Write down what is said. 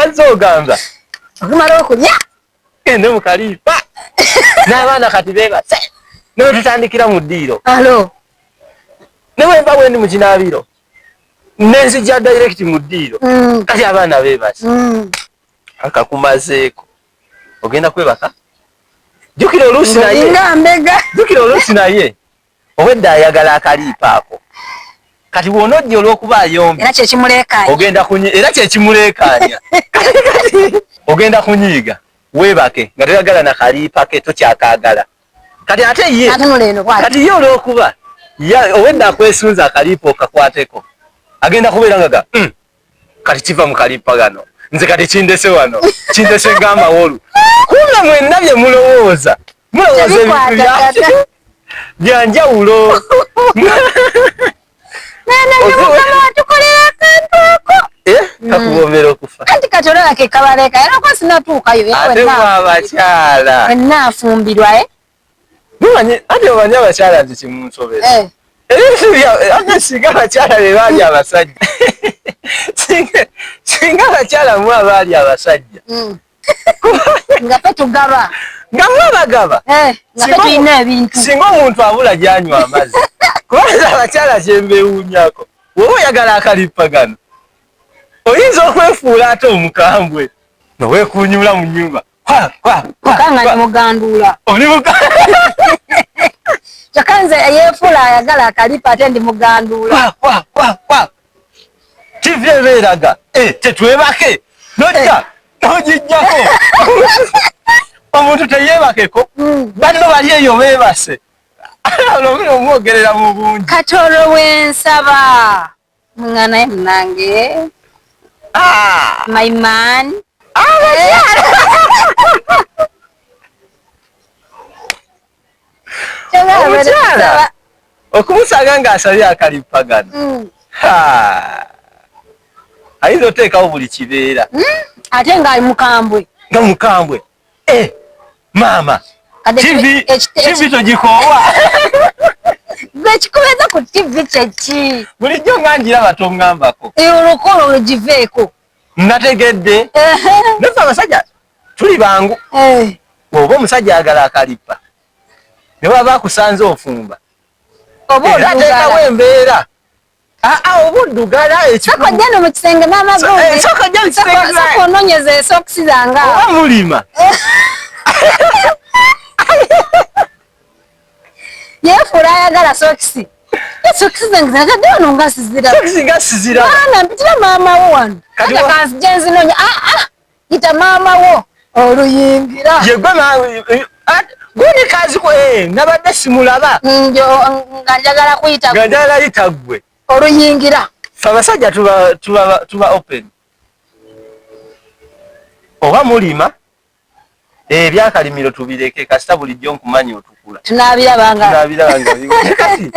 Lwazzo ogamba. Okumala okulya. Ende mu Kalipa. N'abaana kati beebase. Ne tutandikira mu ddiiro. Alo. Ne bwemba bwendi mu kinaabiro. Nenzija direct mu ddiiro. Kati abaana beebase. Akakumazeeko. Ogenda kwebaka? Jukira oluusi naye. Jukira oluusi naye. Obwedda ayagala Akalipa ako. Kati wonojja olw'okuba ayombi. Era kyekimuleekaanya. Ogenda era kyekimuleekaanya. Ogenda kunyiiga. Weebake nga toyagala na Kalipa ke tokyakaagala. Kati ate ye. Kati ye olw'okuba. Owedda akwesunza Akalipa okakwateko. Agenda kubeera ngaga. Kati kiva mu Kalipa gano. Nze kati kindese wano. Kindese ng'amawolu. Kumbe mwenna bye mulowooza. Mulowooza ebintu bya njawulo. Kakubombera okufa. Anti kati olala ke kabaleka era ko sinatuukayo ate abakyala enaafumbirwa ate omanyi abakyala nti kimunsobera ate singa abakyala be baali abasajja singa abakyala mu abaali abasajja nga petugaba nga mwabagaba nga petulina ebintu singa omuntu abula gyanywa amazzi kubanga abakyala kyembeewuunyako woba oyagala Akalipa gano oyinza okwefuula ate omukambwe noweekuunyula mu nnyumba kanga ndimuganduula kyokka nze yeefuula ayagala Akalipa ate ndimuganduula TV ebeeraga tetwebake nojja nogijjako omuntu teyeebakeko banno bali eyo beebase olwogera omwogerera mu bungi katolo wensaba mungana munange my man omukyala okumusanga ng'asabye Akalipa gano ayinza oteekawo buli kibeera ate ng'ali mukambwe nga mukambwe maama TV togikoowa gwe kikubeza ku TV kyeki bulijjo nga njiraba toŋŋambako olukolo lwegiveeko nategedde naffe abasajja tuli bangu oba omusajja ayagala Akalipa ne waba akusanze ofumba era teekawo embeera oba oddugala ekikojja no mu kisenge n'amagombe soko ononyeza esokisi zange oba mulima yeefuula ayagala sokisi esokisi zange zagadde wano nga sizira sokisi nga sizira baana mpitira maama wo wano ate kanzija nzinonya yita maama wo oluyingira guni kazi nabadde simulaba nga njagala kuyita gwe oluyingira fe abasajja tuba open oba mulima ebyakalimiro tubireke kasita bulijjo nkumanyi otukula tunaabirabanga kati